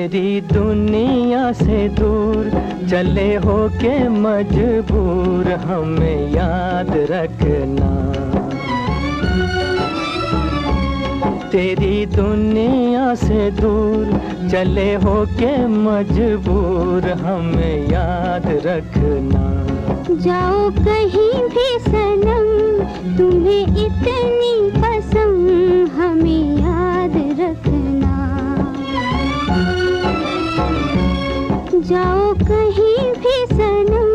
तेरी दुनिया से दूर चले हो के मजबूर हमें याद रखना। तेरी दुनिया से दूर चले हो के मजबूर हमें याद रखना। जाओ कहीं भी सनम तुम्हें इतनी पसंद हमें याद रखना। जाओ कहीं भी सनम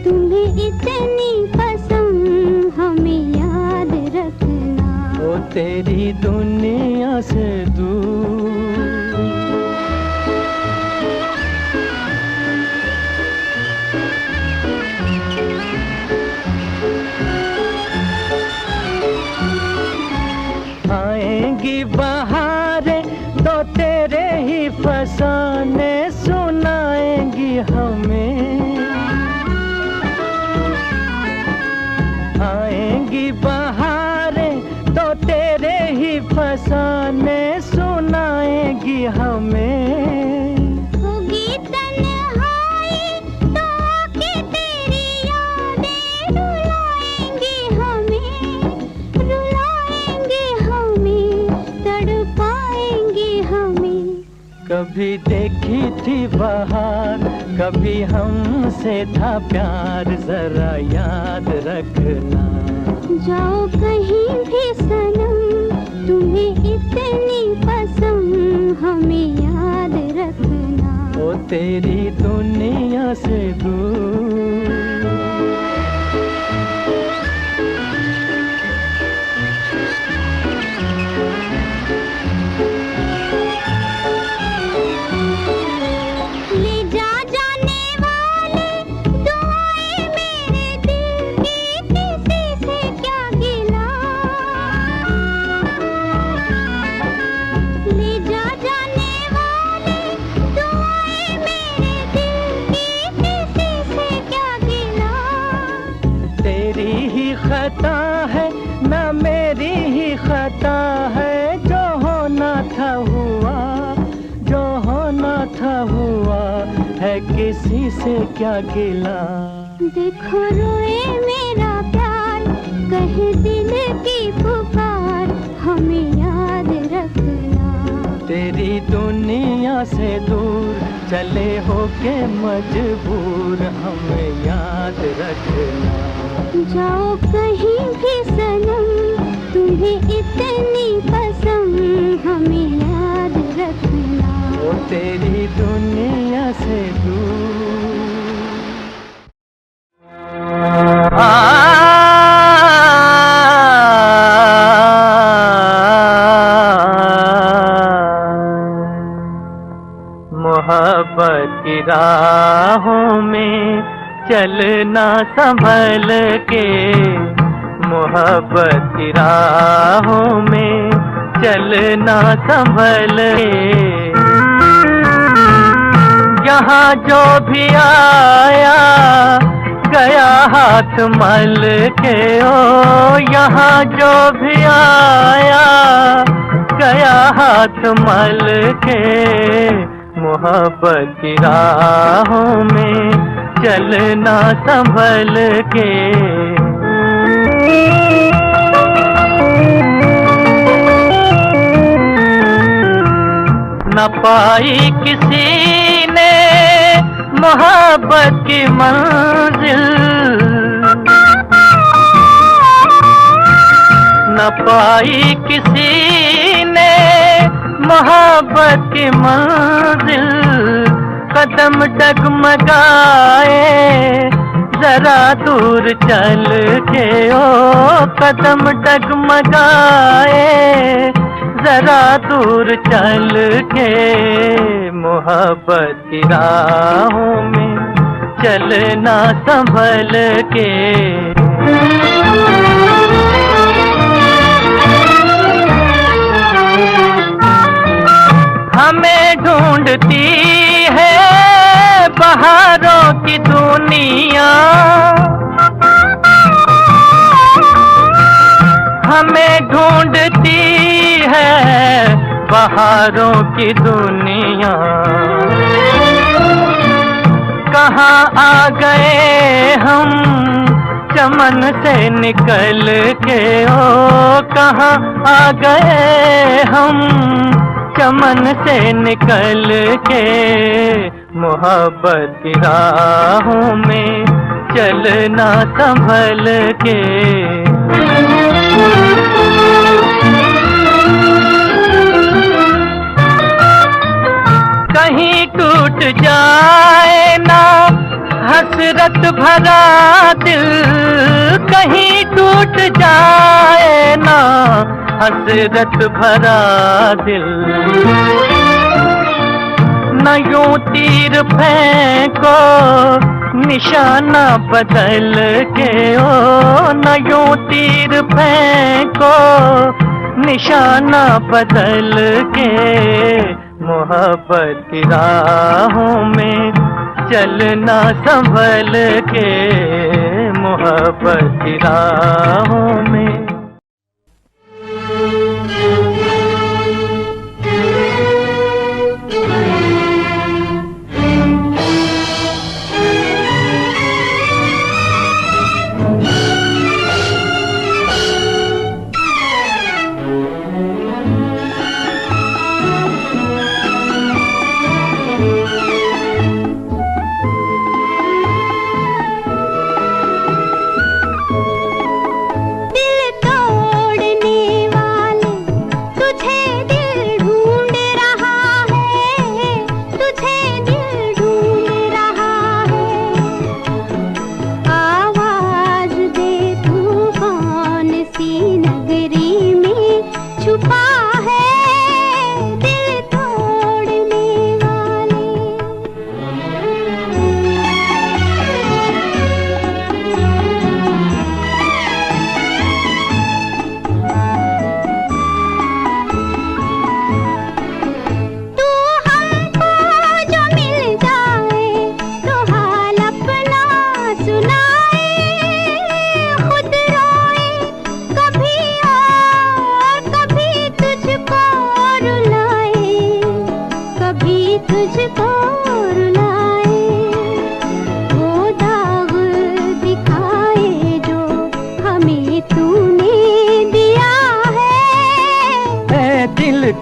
तुम्हें इतनी पसंद हमें याद रखना। ओ तेरी दुनिया से दूर। आएंगी बहारें तो तेरे ही फसाने सुनाएंगी हमें। आएंगी बहारें तो तेरे ही फसाने सुनाएंगी हमें। होगी तन्हाई तो आके तेरी यादें रुलाएंगी हमें, रुलाएंगी हमें, तड़पाएंगी हमें। कभी देखी थी बहार कभी हमसे था प्यार जरा याद रखना। जाओ कहीं भी सनम तुम्हें इतनी पसंद हमें याद रखना। ओ तेरी दुनिया से दूर। खता है ना मेरी ही खता है, जो होना था हुआ, जो होना था हुआ है, किसी से क्या गिला। देखो रोए मेरा प्यार कहे दिल की पुकार हमें याद रखना। तेरी दुनिया से दूर चले हो के मजबूर हमें याद रखना। जाओ कहीं भी सनम तुम्हें इतनी पसंद हमें याद रखना। ओ तेरी दुनिया से दूर। मोहब्बत की राहों में चलना संभल के, मोहब्बत की राहों में चलना संभल के। यहाँ जो भी आया गया हाथ मल के, ओ यहाँ जो भी आया गया हाथ मल के। मोहब्बत की राहों में चलना संभल के। न पाई किसी ने मोहब्बत की मंजिल, न पाई किसी ने मोहब्बत की मंजिल। कदम डगमगाए जरा दूर चल के, ओ कदम डगमगाए जरा दूर चल के। मोहब्बत की राहों में चलना संभल के। हमें ढूंढती है बहारों की दुनिया, हमें ढूंढती है बहारों की दुनिया। कहाँ आ गए हम चमन से निकल के, ओ कहाँ आ गए हम चमन से निकल के। मोहब्बत की राहों में चलना संभल के। कहीं टूट जाए ना हसरत भरा दिल, कहीं टूट जाए ना हसरत भरा दिल। न यूं तीर फेंको निशाना बदल के, ओ न यूं तीर फेंको निशाना बदल के। मोहब्बत की राहों में चलना संभल के, मोहब्बत की राहों में।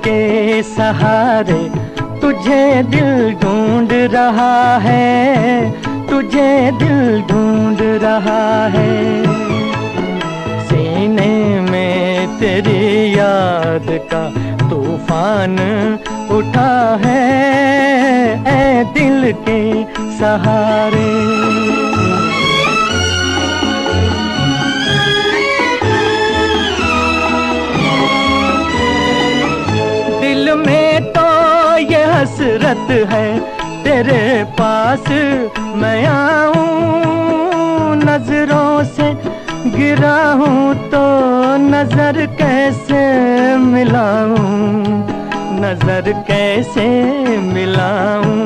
के सहारे तुझे दिल ढूंढ रहा है, तुझे दिल ढूंढ रहा है। सीने में तेरी याद का तूफान उठा है, ऐ दिल के सहारे। दिल में तो ये हसरत है तेरे पास मैं आऊं, नजरों से गिरा हूँ तो नजर कैसे मिलाऊं, नजर कैसे मिलाऊं।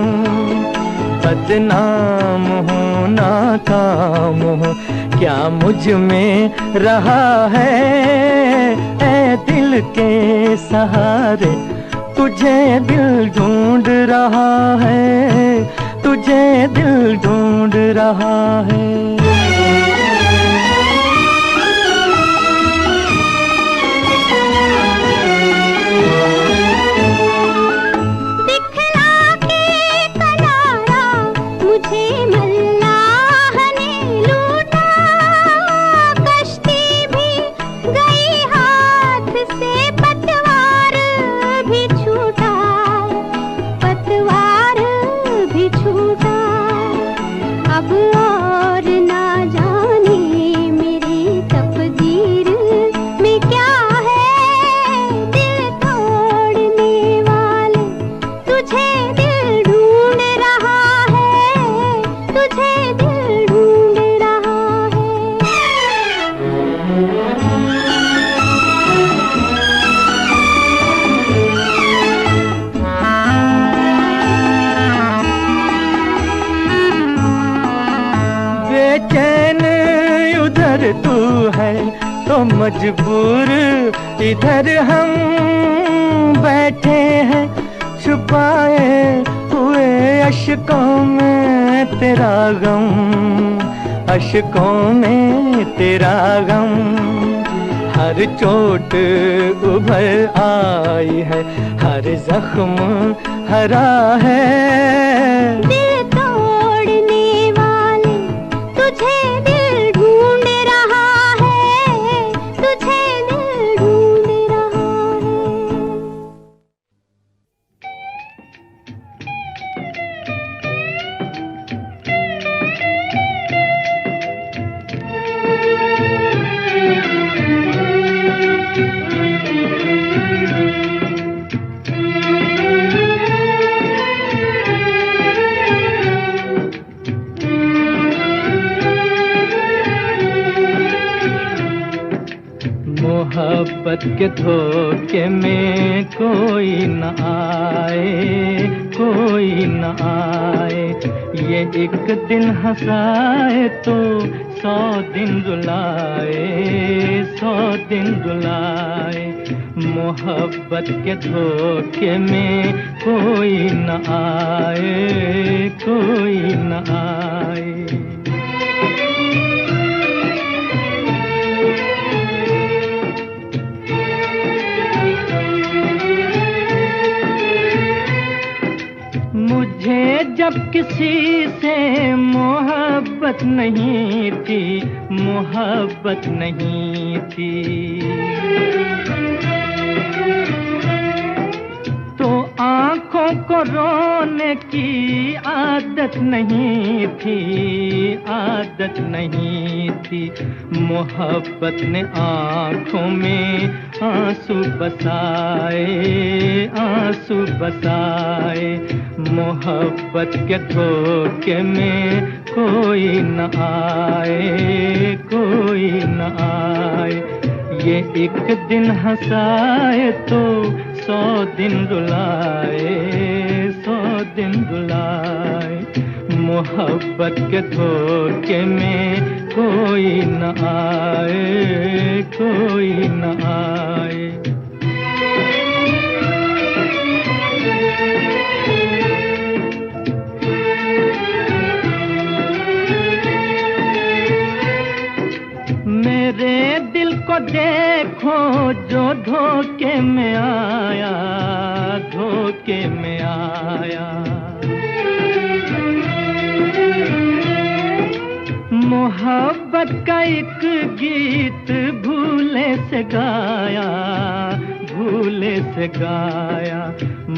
बदनाम हूँ नाकाम हूँ क्या मुझ में रहा है, ऐ दिल के सहारे तुझे दिल ढूंढ रहा है, तुझे दिल ढूंढ रहा है। बेचैन उधर तू है तो मजबूर इधर हम, बैठे हैं छुपाए हुए अश्कों में तेरा गम, अश्कों में तेरा गम। हर चोट उभर आई है, हर जख्म हरा है। दिल तोड़ने वाले तुझे दिल ढूंढ रहा है, तुझे दिल ढूंढ रहा है। मोहब्बत के धोखे में कोई न आए, कोई न आए। ये एक दिन हंसाए तो 100 दिन रुलाए, 100 दिन रुलाए। मोहब्बत के धोखे में कोई न आए, कोई न आए। मुझे जब किसी से मोहब्बत नहीं थी, मोहब्बत नहीं थी, तो आँखों को रोने की आदत नहीं थी, आदत नहीं थी। मोहब्बत ने आँखों में आंसू बसाए, आंसू बसाए। मोहब्बत के धोखे में कोई न आए, कोई न आए। ये एक दिन हंसाए तो 100 दिन रुलाए, 100 दिन रुलाए। मोहब्बत के धोखे में कोई न आए, कोई न आए। मेरे दिल को देखो जो धोखे में आया, धोखे में आया। मोहब्बत का एक गीत भूले से गाया, भूले से गाया।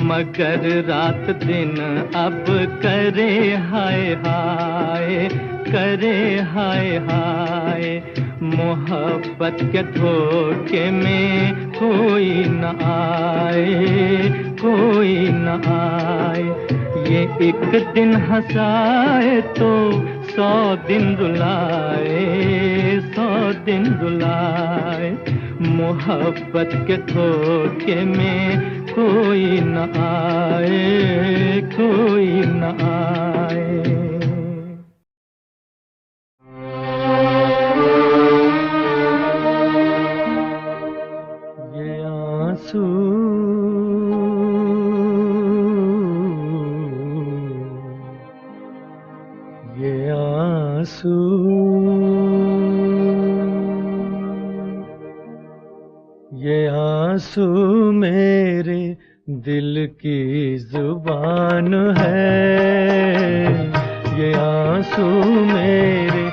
मगर रात दिन अब करे हाय हाय, करे हाय हाय। मोहब्बत के धोखे में कोई न आए, कोई न आए। ये एक दिन हंसाए तो 100 दिन रुलाए, 100 दिन रुलाए। मोहब्बत के धोखे में कोई न आए, कोई न आए। ये आंसू ये आंसू मेरे दिल की जुबान है। ये आंसू मेरे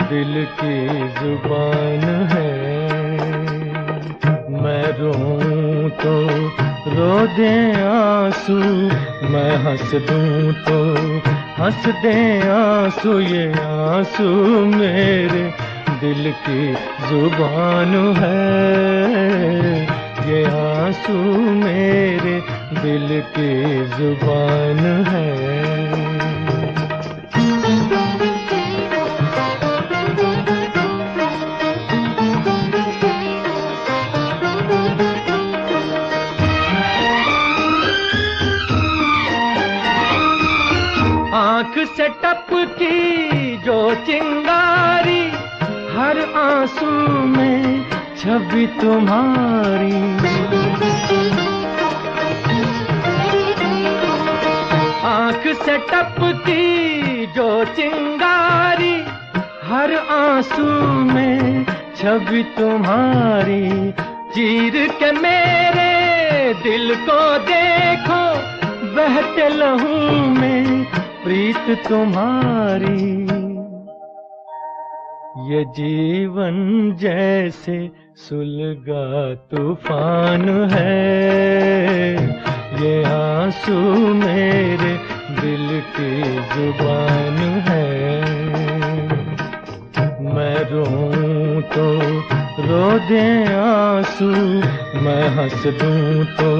दिल की जुबान है। मैं रोऊं तो रो दे आंसू, मैं हंस दूं तो हंस दे आंसू। ये आंसू मेरे दिल की जुबान है। ये आंसू मेरे दिल की जुबान है। आँख से टपकी जो चिंगारी, हर आंसू में छवि तुम्हारी। से टपकी जो चिंगारी, हर आंसू में छवि तुम्हारी। चीर के मेरे दिल को देखो, बहते लहू में प्रीत तुम्हारी। ये जीवन जैसे सुलगा तूफान है, ये आंसू मेरे दिल की जुबान है। मैं रोऊं तो रो दे आंसू, मैं हंस दूं तो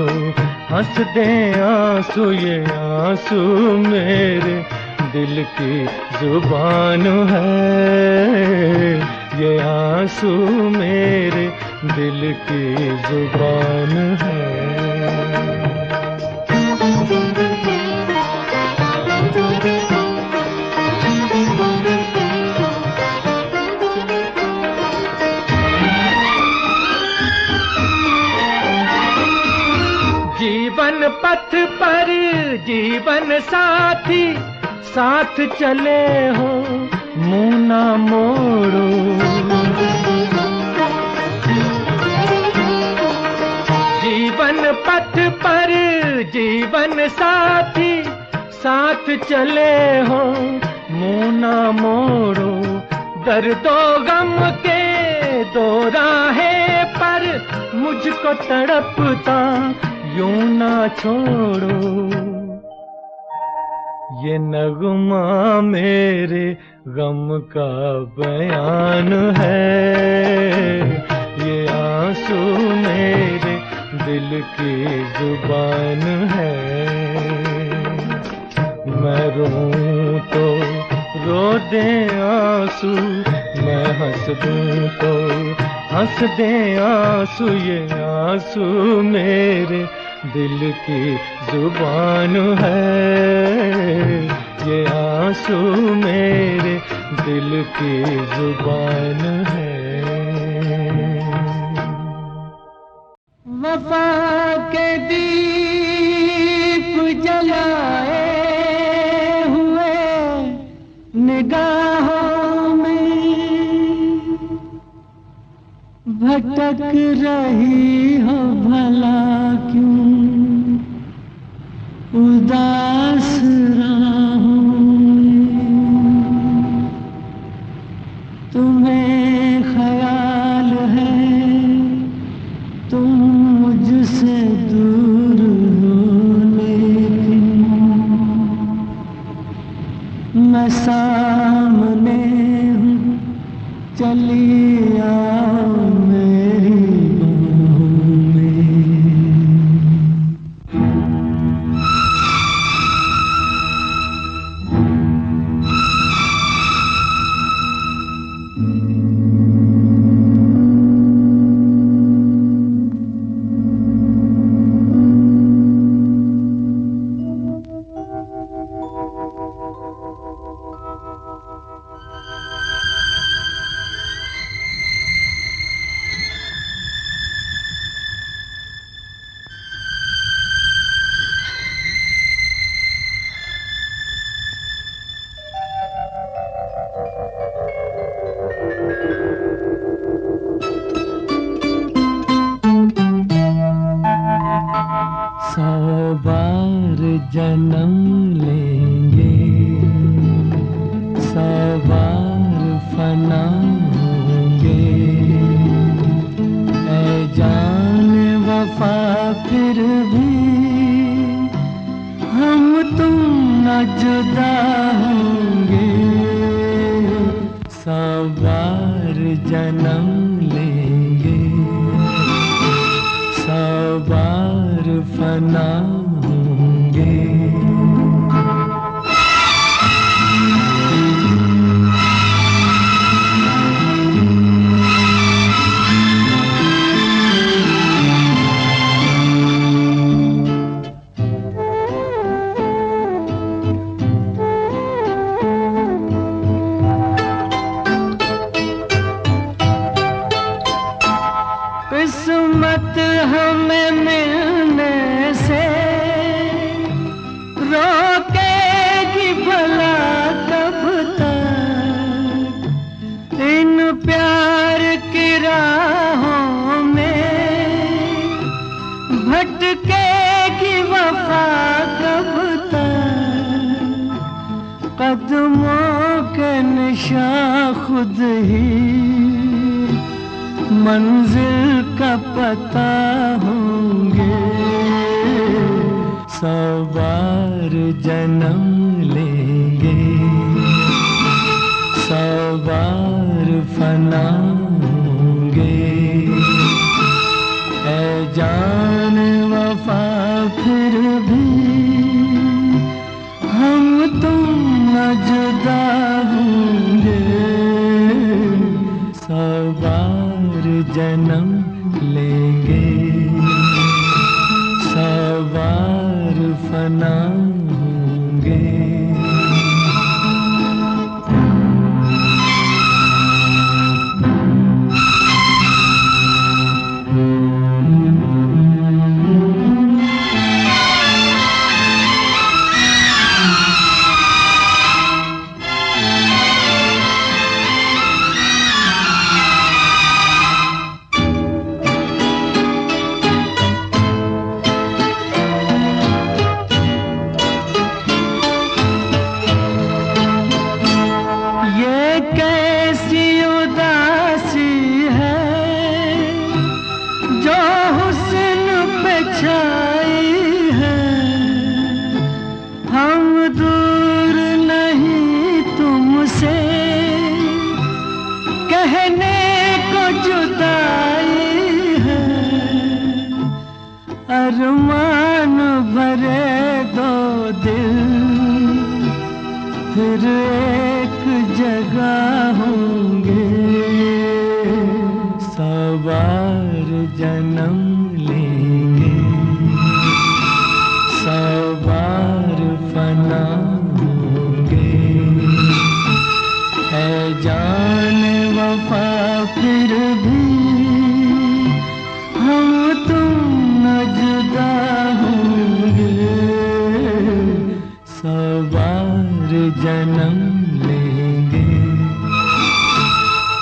हंस दे आंसू। ये आंसू मेरे दिल की जुबान है, ये आंसू मेरे दिल की जुबान है। जीवन पथ पर जीवन साथी, साथ चले हो मुँह ना मोड़ो। जीवन पथ पर जीवन साथी, साथ चले हो मुँह ना मोड़ो। दर्दो गम के दो राहें पर मुझको तड़पता यूं ना छोड़ो। ये नगमा मेरे गम का बयान है, ये आंसू मेरे दिल की जुबान है। मैं रोऊं तो रो दे आंसू, मैं हंस दूं तो हंस दे आंसू। ये आंसू मेरे दिल की जुबान है, ये आंसू मेरे दिल की जुबान है। वफा के दीप जलाए हुए निगाहों में भटक रही हो भला क्यों उदास राहों में। तुम्हें ख्याल है तुम मुझसे दूर हो, लेकिन मैं सामने हूँ, चली आओ मेरी बाहों में। जन्म लेंगे, 100 बार फना होंगे। ऐ जान वफा फिर भी हम तुम न जुदा होंगे। 100 बार जन्म लेंगे, 100 बार फना किस्मत हमें मिलने से रोके मंजिल का पता होंगे, 100 बार जन्म लेंगे, 100 बार फना होंगे। ऐ जान वफा फिर भी हम तुम न जुदा होंगे, 100 बार जन्म लेंगे, 100 बार फना होंगे। अरमान भरे दो दिल फिर एक जगह होंगे, 100 बार जन्म लेंगे, 100 बार फना होंगे। है जान वफा फिर भी हम तुम न जुदा होंगे, 100 बार जन्म लेंगे,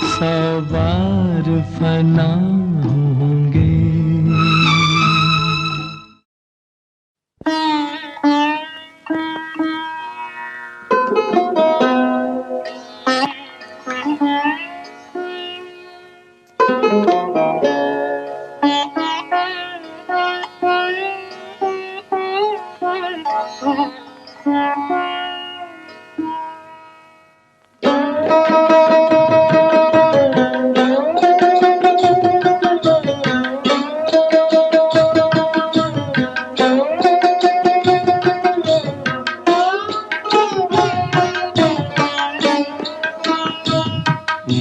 100 बार फना होंगे।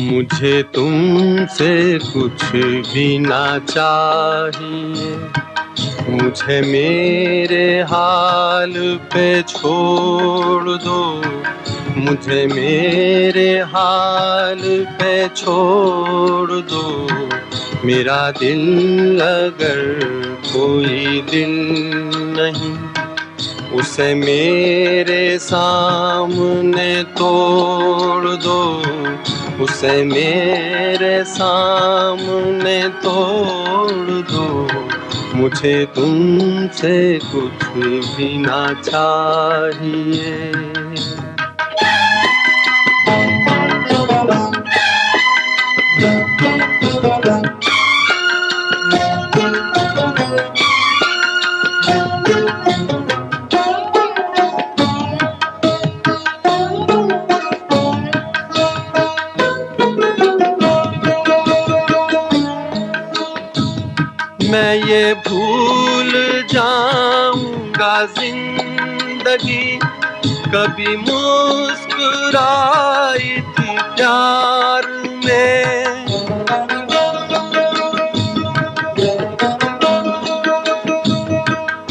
मुझे तुमसे कुछ भी ना चाहिए, मुझे मेरे हाल पे छोड़ दो, मुझे मेरे हाल पे छोड़ दो। मेरा दिल अगर कोई दिल नहीं, उसे मेरे सामने तोड़ दो, उसे मेरे सामने तोड़ दो। मुझे तुमसे कुछ भी ना चाहिए। मैं ये भूल जाऊंगा जिंदगी कभी मुस्कुराई थी प्यार में।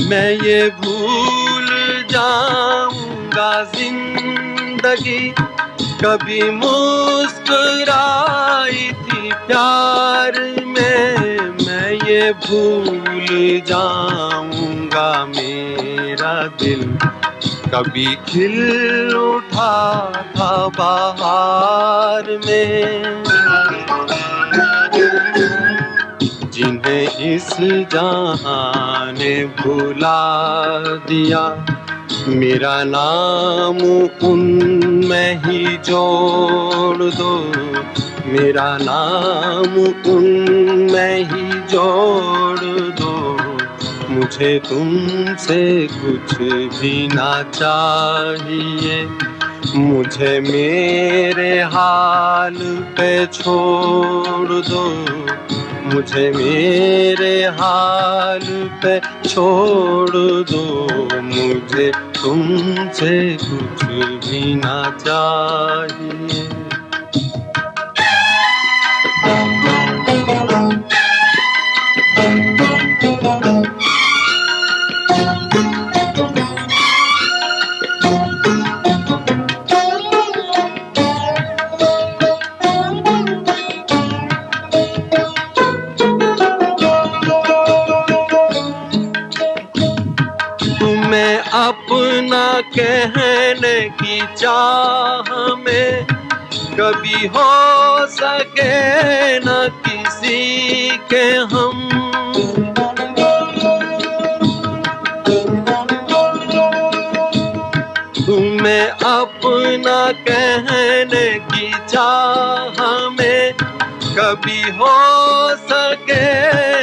मैं ये भूल जाऊंगा जिंदगी कभी मुस्कुराई थी प्यार में। मैं ये भूल जाऊंगा मेरा दिल कभी खिल उठा था बहार में। जिन्हें इस जहां ने भुला दिया, मेरा नाम उनमें ही जोड़ दो, मेरा नाम उनमें ही जोड़ दो, मुझे तुमसे कुछ भी ना चाहिए। मुझे मेरे हाल पे छोड़ दो, मुझे मेरे हाल पे छोड़ दो, मुझे तुमसे कुछ भी ना चाहिए। तुम्हें अपना कहने की चाह में कभी हो सके न किसी के हम। तुम्हें अपना कहने की चाह में कभी हो सके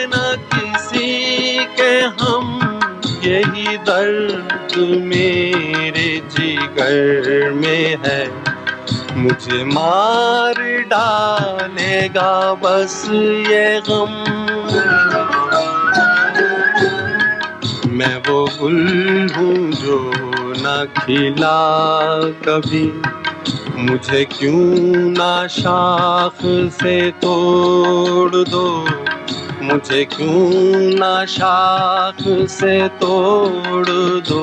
न किसी के हम। यही दर्द मेरे जिगर में है, मुझे मार डालेगा बस ये गम। मैं वो गुल हूँ जो न खिला कभी, मुझे क्यों ना शाख से तोड़ दो, मुझे क्यों ना शाख से तोड़ दो,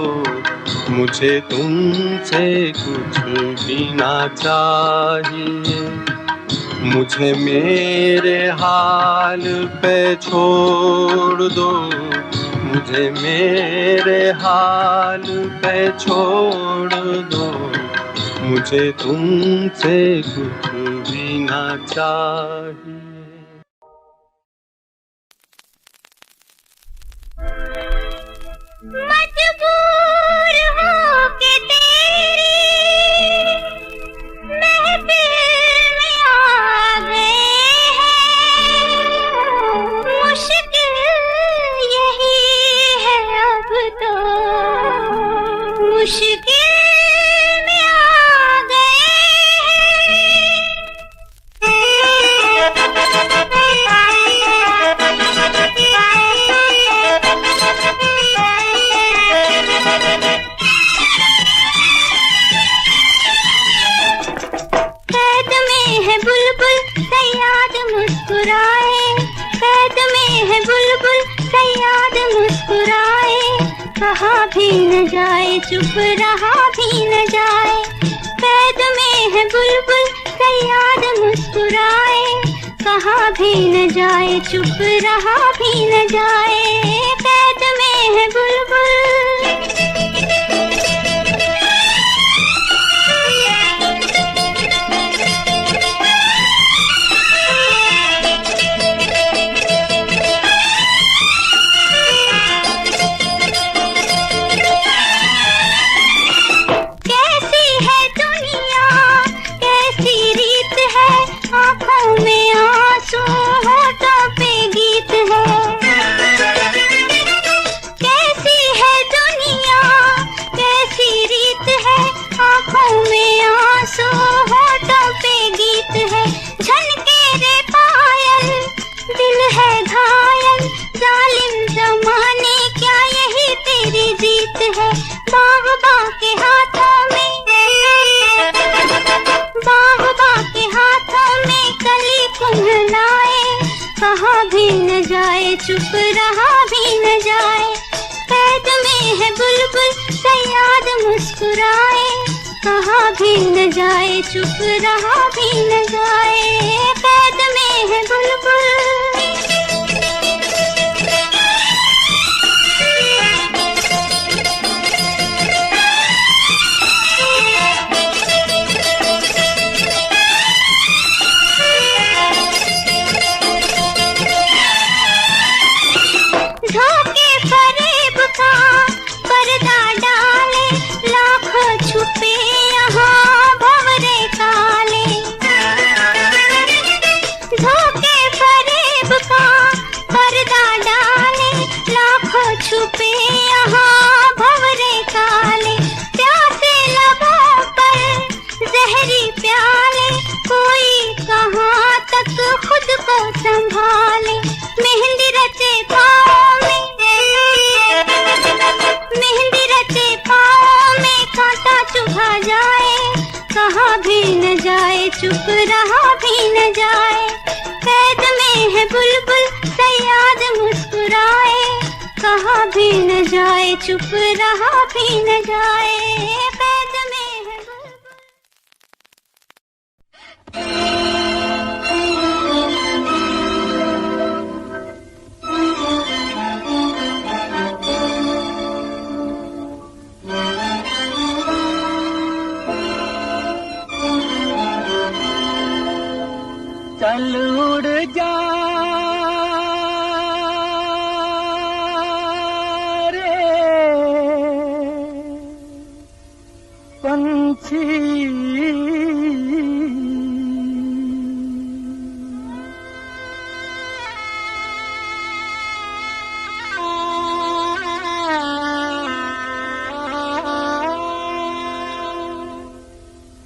मुझे तुमसे कुछ भी ना चाहिए। मुझे मेरे हाल पे छोड़ दो, मुझे मेरे हाल पे छोड़ दो, मुझे तुमसे कुछ भी ना चाहिए। मजबूर हो के तेरी महफिल में आ गए हैं, मुश्किल यही है अब तो, मुश्किल में आ गए मुस्कुराए, कैद में है बुलबुल सयाद मुस्कुराए, कहा भी न जाए चुप रहा भी न जाए। कैद में है बुलबुल सयाद मुस्कुराए, कहा भी न जाए चुप रहा भी न जाए। कैद में है बुलबुल चुप रहा भी न जाए। कैद में है बुलबुल सयाद मुस्कुराए, कहा भी न जाए चुप रहा भी न जाए। कैद में है बुलबुल छुपे यहाँ भंवरे काले, प्यासे लबों पर जहरी प्याले, कोई कहाँ तक खुद को संभाले। मेहंदी रचे पाँव में, मेहंदी रचे पाँव में, कांटा चुभा जाए, कहाँ भी न जाए, चुप रहा भी न जाए। कैद में है बुलबुल सयाद मुस्कुराए, कहाँ भी न जाए, चुप रहा भी न जाए। कैद में है चल उड़ जा रे पंछी,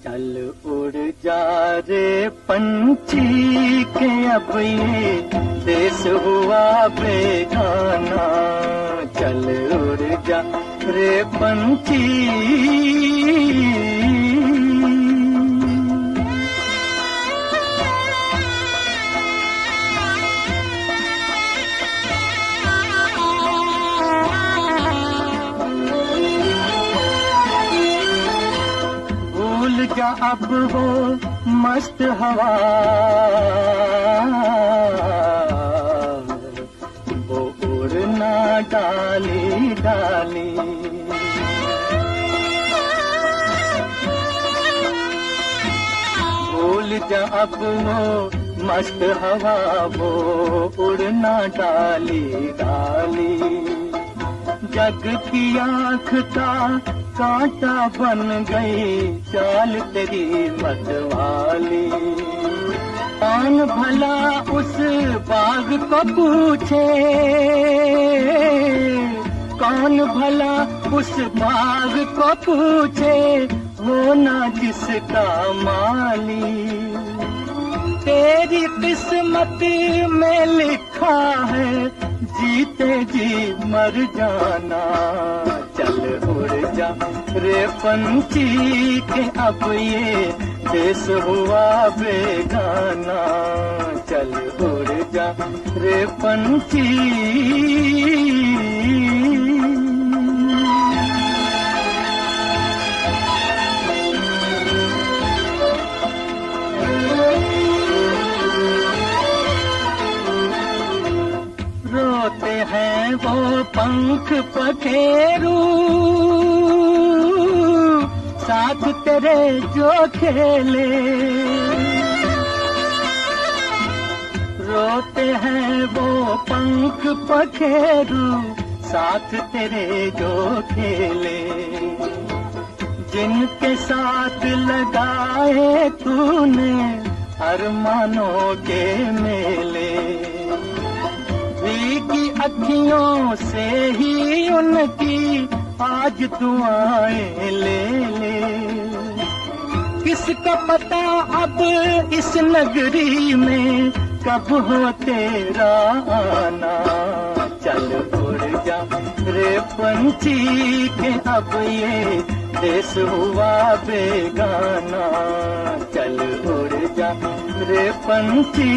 चल उड़ जा रे पंछी के अब ये देश हुआ बेगाना। चल उड़ जा रे पंछी, भूल जा अब वो मस्त हवा, वो उड़ना डाली डाली। भूल जा अब वो मस्त हवा, वो उड़ना डाली डाली। जग की आँख का कांटा बन गई चाल तेरी मतवाली। कौन भला उस बाग को पूछे, कौन भला उस बाग को पूछे, होना जिसका माली। तेरी किस्मत में लिखा है जीते जी मर जाना। चल उड़ जा रे पंछी के अब ये देश हुआ बेगाना। चल उड़ जा रे पंछी, रोते हैं वो पंख पखेरू, साथ तेरे जो खेले। रोते हैं वो पंख पखेरू, साथ तेरे जो खेले। जिनके साथ लगाए तूने अरमानों के मेले, भीगी अखियों से ही उनकी आज दुआएं ले ले। किसको पता अब इस नगरी में कब हो तेरा आना। चल उड़ जा रे पंछी के अब ये देश हुआ बेगाना। चल उड़ जा रे पंछी,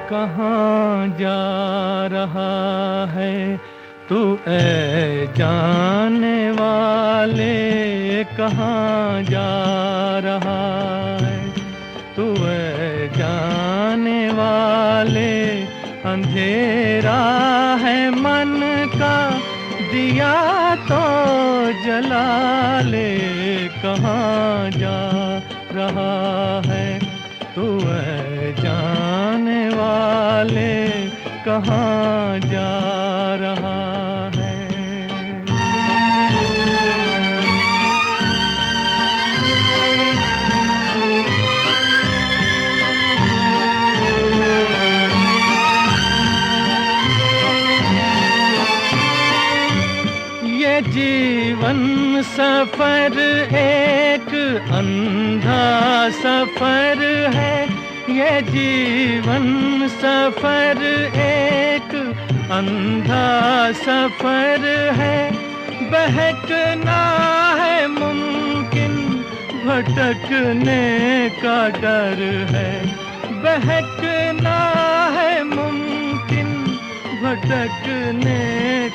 कहाँ जा रहा है तू ऐ जाने वाले, कहाँ जा रहा है तू ऐ जाने वाले। अंधेरा है मन का दिया तो जला ले, कहाँ जा रहा है तू ऐ जाने वाले, कहाँ जा रहा है। ये जीवन सफर एक अंधा सफर है, ये जीवन सफर एक अंधा सफर है। बहकना है मुमकिन, भटकने का डर है। बहकना है मुमकिन, भटकने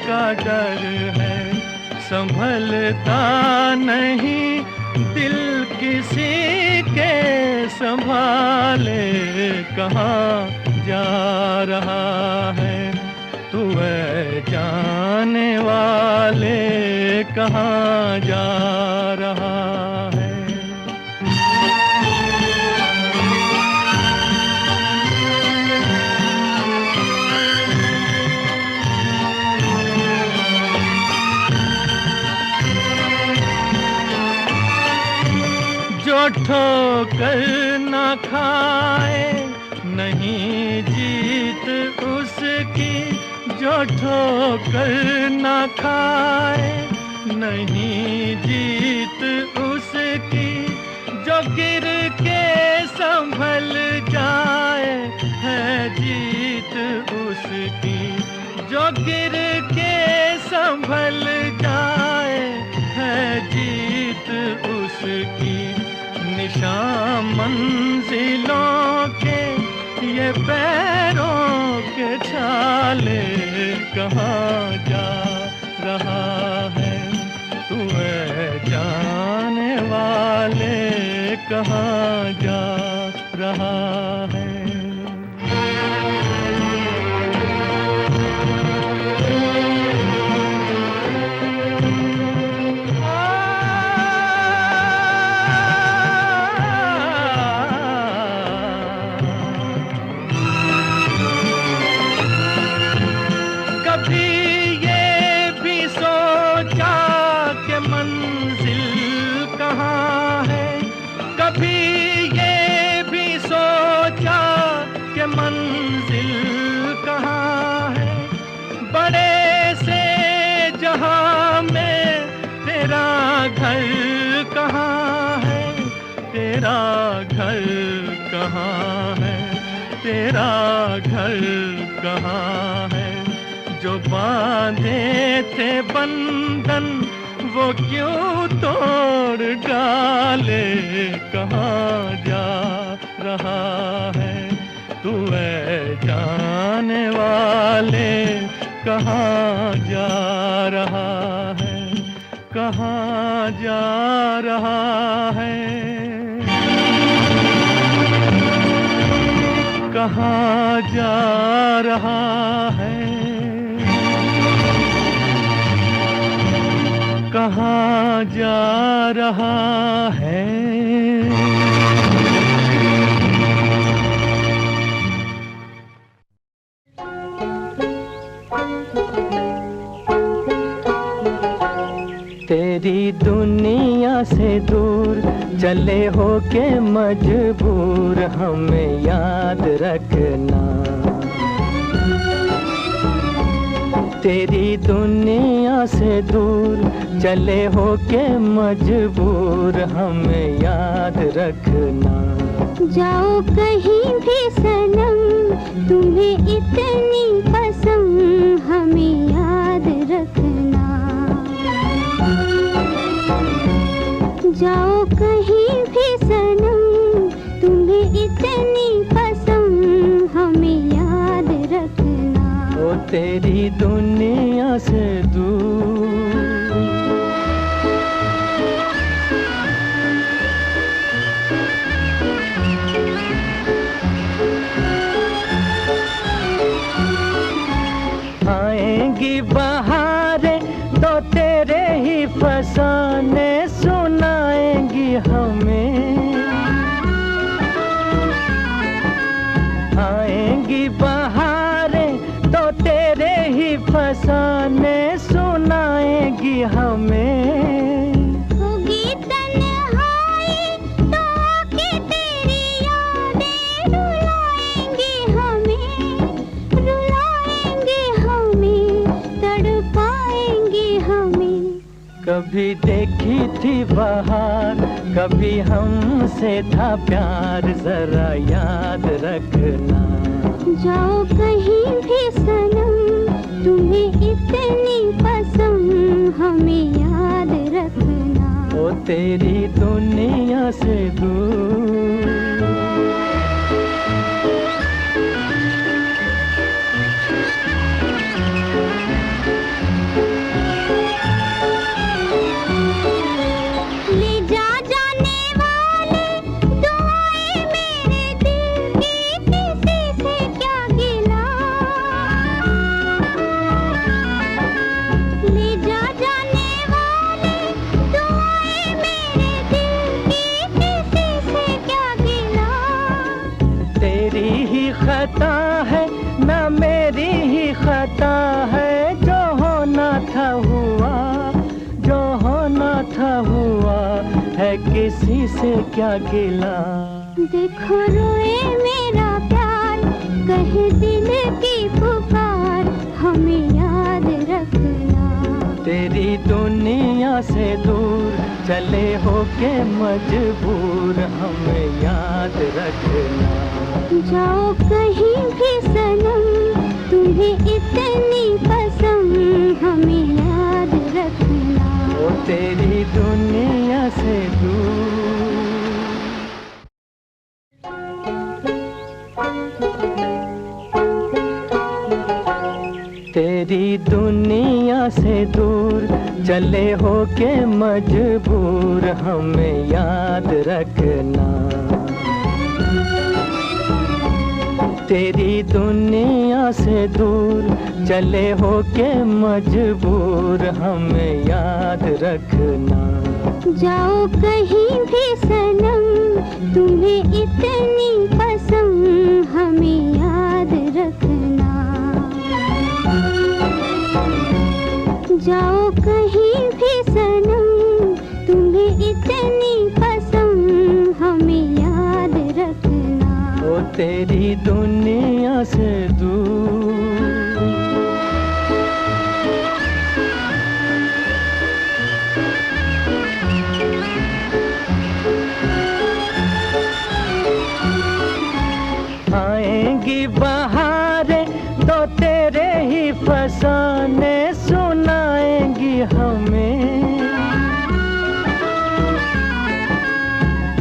का डर है। संभलता नहीं दिल किसी के संभाले, कहाँ जा रहा है तू ऐ जाने वाले, कहाँ जा रहा है। जो ठोकर न खाए नहीं जीत उसकी, जो ठोकर न खाए नहीं जीत उसकी। जो गिर के संभल जाए है जीत उसकी, जो गिर के संभल जाए है जीत उसकी। निशान मंजिलों के ये पैरों के छाले, कहाँ जा रहा है तू ऐ जाने वाले, कहाँ जा रहा है। मंजिल कहाँ है बड़े से जहां में, तेरा घर कहाँ है, तेरा घर कहाँ है, तेरा घर कहाँ है। जो बांधे थे बंधन वो क्यों तोड़ डाले, कहाँ जा रहा है तू ऐ जाने वाले, कहाँ जा रहा है, कहाँ जा रहा है, कहाँ जा रहा है, कहाँ जा रहा है। तेरी दुनिया से दूर चले हो के मजबूर, हमें याद रखना। तेरी दुनिया से दूर चले हो के मजबूर, हमें याद रखना। जाओ कहीं भी सनम, तुम्हें इतनी कसम, हमें याद रखना। जाओ कहीं भी सनम, तुम्हें इतनी कसम, हमें याद दुनिया से दूर। आएंगी बहारें तो तेरे ही फसाने सुनाएंगी हमें। आएंगी बहारें तो तेरे ही फसाने सुनाएंगी हमें। होगी तन्हाई तो आके तेरी यादें रुलाएंगी हमें, रुलाएंगी हमें, तड़पाएंगी हमें। कभी देखी थी बहार, कभी हमसे था प्यार, जरा याद रखना। जाओ कहीं भी सनम, तुम्हें इतनी पसंद हमें याद रखना। ओ तेरी दुनिया से दूर। ले जा जाने वाले दुआएं मेरे दिल की, किसी से क्या गिला। ले जा जाने वाले दुआएं मेरे दिल की, किसी से क्या गिला। तेरी ही खता है ना मेरी ही खता है, जो होना था हुआ, जो होना था हुआ है, किसी से क्या गिला। देखो रोए मेरा प्यार, कहे दिल की पुकार, हमें याद रखना। तेरी दुनिया से दूर चले होके मजबूर, हमें याद रखना। जाओ कहीं भी सनम, तुम्हें इतनी पसंद हमें याद रखना। ओ तेरी दुनिया से दूर। तेरी दुनिया से दूर चले होके मजबूर, हमें याद रखना। तेरी दुनिया से दूर चले होके मजबूर, हमें याद रखना। जाओ कहीं भी सनम, तुम्हें इतनी पसंद हमें याद रखना। जाओ कहीं भी सनम, तुम्हें इतनी पसंद हमें याद रखना। ओ तेरी दुनिया से दूर। आएंगी बहारें तो तेरे ही फसाने सुनाएंगी हमें।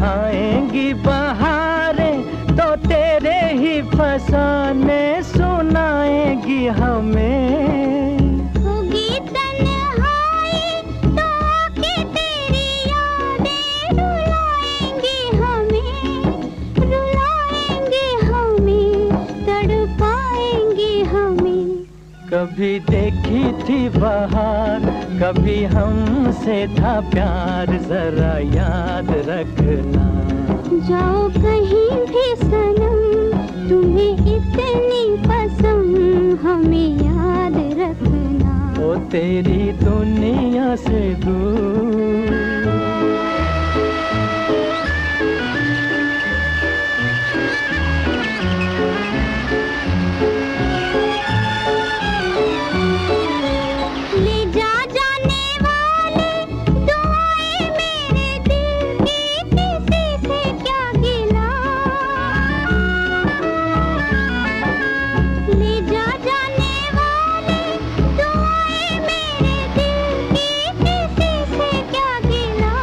आएंगी बहारें तो तेरे ही फसाने सुनाएंगी हमें। होगी तन्हाई तो आके तेरी यादें रुलाएंगी हमें, रुलाएंगी हमें, तड़पाएंगी हमें। कभी देखी थी बहार, कभी हमसे था प्यार, जरा याद रखना। जाओ कहीं भी सनम, तुम्हें इतनी पसंद हमें याद रखना। ओ तेरी दुनिया से दूर। ले जा जाने वाले दुआएं मेरे दिल की, किसी से क्या गिला। ले जा जाने वाले दुआएं मेरे दिल की, किसी से क्या गिला।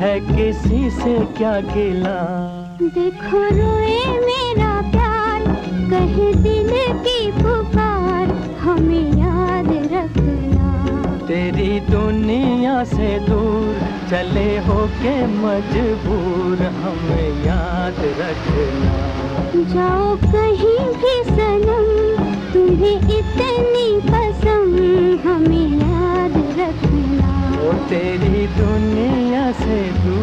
है किसी से क्या गिला। देखो रोए मेरा प्यार, कहे दिल की पुकार, हमें याद रखना। तेरी दुनिया से दूर चले होके मजबूर, हमें याद रखना। जाओ कहीं भी सनम, तुम्हें इतनी पसंद, हमें याद रखना। ओ तेरी दुनिया से दूर